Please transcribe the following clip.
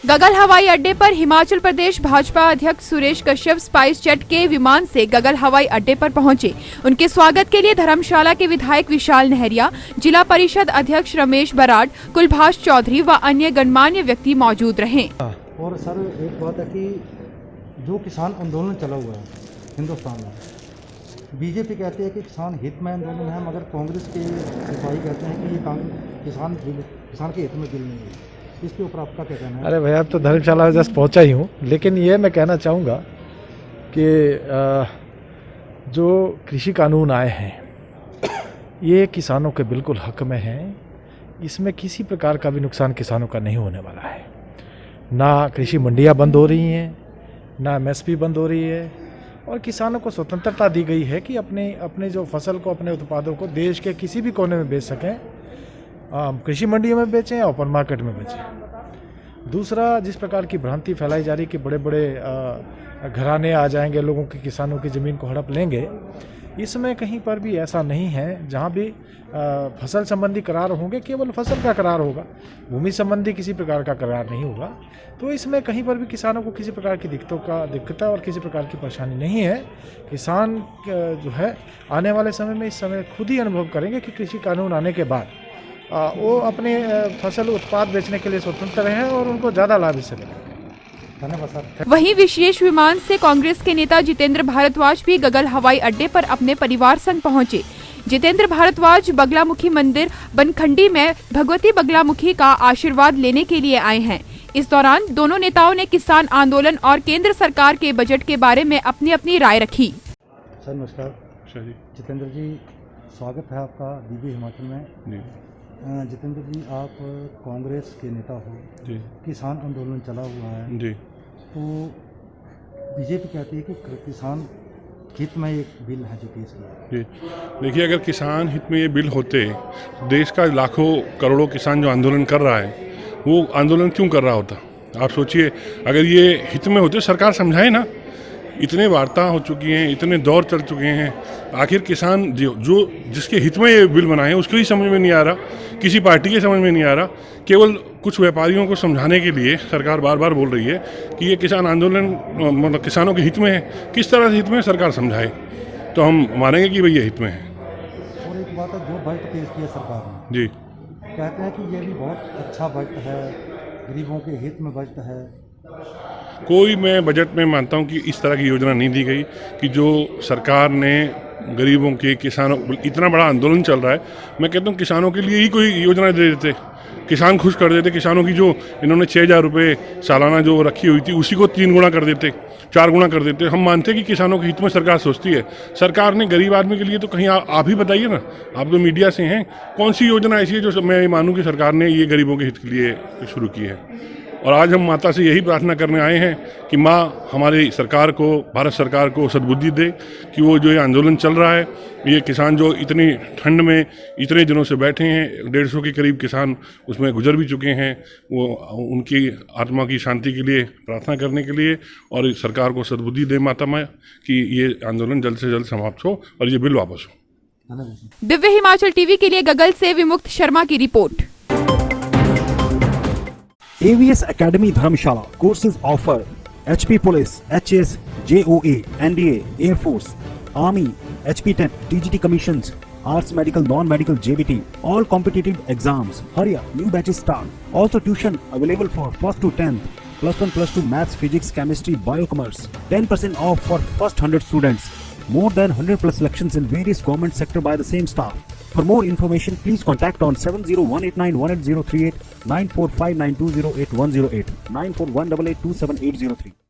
गगल हवाई अड्डे पर हिमाचल प्रदेश भाजपा अध्यक्ष सुरेश कश्यप स्पाइस जेट के विमान से गगल हवाई अड्डे पर पहुंचे। उनके स्वागत के लिए धर्मशाला के विधायक विशाल नहरिया, जिला परिषद अध्यक्ष रमेश बराड़, कुलभाष चौधरी व अन्य गणमान्य व्यक्ति मौजूद रहे। और सर एक बात है कि जो किसान आंदोलन चला हुआ है हिंदुस्तान में, बीजेपी कहती है कि किसान हित में आंदोलन है, मगर कांग्रेस के सिपाही कहते हैं कि ये किसान के हित में बिल नहीं है। इसके ऊपर आपका क्या कहना है? अरे भैया, अब तो धर्मशाला में जस्ट पहुंचा ही हूँ, लेकिन ये मैं कहना चाहूँगा कि जो कृषि कानून आए हैं ये किसानों के बिल्कुल हक में हैं। इसमें किसी प्रकार का भी नुकसान किसानों का नहीं होने वाला है। ना कृषि मंडियाँ बंद हो रही हैं, ना MSP बंद हो रही है, और किसानों को स्वतंत्रता दी गई है कि अपने जो फसल को, अपने उत्पादों को देश के किसी भी कोने में बेच सकें, कृषि मंडियों में बेचें या ओपन मार्केट में बेचें। दूसरा, जिस प्रकार की भ्रांति फैलाई जा रही कि बड़े बड़े घराने आ जाएंगे, लोगों की, किसानों की ज़मीन को हड़प लेंगे, इसमें कहीं पर भी ऐसा नहीं है। जहाँ भी फसल संबंधी करार होंगे, केवल फसल का करार होगा, भूमि संबंधी किसी प्रकार का करार नहीं होगा। तो इसमें कहीं पर भी किसानों को किसी प्रकार की दिक्कत और किसी प्रकार की परेशानी नहीं है। किसान जो है आने वाले समय में इस समय खुद ही अनुभव करेंगे कि कृषि कानून आने के बाद वो अपने फसल उत्पाद बेचने के लिए स्वतंत्र हैं और उनको ज़्यादा लाभ इससे मिलेगा। वहीं विशेष विमान से कांग्रेस के नेता जितेंद्र भारद्वाज भी गगल हवाई अड्डे पर अपने परिवार संग पहुंचे। जितेंद्र भारद्वाज बगलामुखी मंदिर बनखंडी में भगवती बगलामुखी का आशीर्वाद लेने के लिए आए हैं। इस दौरान दोनों नेताओं ने किसान आंदोलन और केंद्र सरकार के बजट के बारे में अपनी अपनी राय रखी। सर नमस्कार। जितेंद्र जी, स्वागत है आपका दिव्य हिमाचल में। जितेंद्र जी, आप कांग्रेस के नेता हो जी। किसान आंदोलन चला हुआ है जी। तो बीजेपी कहती है कि किसान हित में एक बिल है जो पेश किया जी। देखिए, अगर किसान हित में ये बिल होते, देश का लाखों करोड़ों किसान जो आंदोलन कर रहा है, वो आंदोलन क्यों कर रहा होता? आप सोचिए, अगर ये हित में होते, सरकार समझाए ना। इतने वार्ता हो चुकी हैं, इतने दौर चल चुके हैं, आखिर किसान जो जिसके हित में ये बिल बनाए हैं उसको ही समझ में नहीं आ रहा, किसी पार्टी के समझ में नहीं आ रहा। केवल कुछ व्यापारियों को समझाने के लिए सरकार बार बार बोल रही है कि ये किसान आंदोलन मतलब किसानों के हित में है। किस तरह से हित में सरकार समझाए, तो हम मानेंगे कि भाई ये हित में है। और एक बात है, जो बजट पेश किया सरकार ने जी, कहते हैं कि ये भी बहुत अच्छा बजट है, गरीबों के हित में बजट है। कोई मैं बजट में मानता हूं कि इस तरह की योजना नहीं दी गई कि जो सरकार ने गरीबों के, किसानों, इतना बड़ा आंदोलन चल रहा है, मैं कहता हूं किसानों के लिए ही कोई योजना दे देते, किसान खुश कर देते। किसानों की जो इन्होंने 6,000 रुपये सालाना जो रखी हुई थी उसी को 3 गुना कर देते, 4 गुना कर देते। हम मानते कि किसानों के हित में सरकार सोचती है। सरकार ने गरीब आदमी के लिए तो कहीं आप ही बताइए ना, आप तो मीडिया से हैं, कौन सी योजना ऐसी है जो मैं मानूँ कि सरकार ने ये गरीबों के हित के लिए शुरू की है। और आज हम माता से यही प्रार्थना करने आए हैं कि माँ हमारी सरकार को, भारत सरकार को सद्बुद्धि दे कि वो जो ये आंदोलन चल रहा है, ये किसान जो इतनी ठंड में इतने दिनों से बैठे हैं, 150 के करीब किसान उसमें गुजर भी चुके हैं, वो उनकी आत्मा की शांति के लिए प्रार्थना करने के लिए, और सरकार को सद्बुद्धि दे माता माँ कि ये आंदोलन जल्द से जल्द समाप्त हो और ये बिल वापस हो। दिव्य हिमाचल टीवी के लिए गगल से विमुक्त शर्मा की report. AVS Academy Dharamshala courses offer HP Police, HS, JOA, NDA, Air Force, Army, HP10, TGT Commissions, Arts Medical, Non-Medical, JBT, all competitive exams. Hurry up, new batches start. Also tuition available for 1st to 10th, +1, +2 Maths, Physics, Chemistry, Biocommerce. 10% off for first 100 students. More than 100+ selections in various government sector by the same staff. For more information, please contact on 7018918038, 9459208108, 9418827803.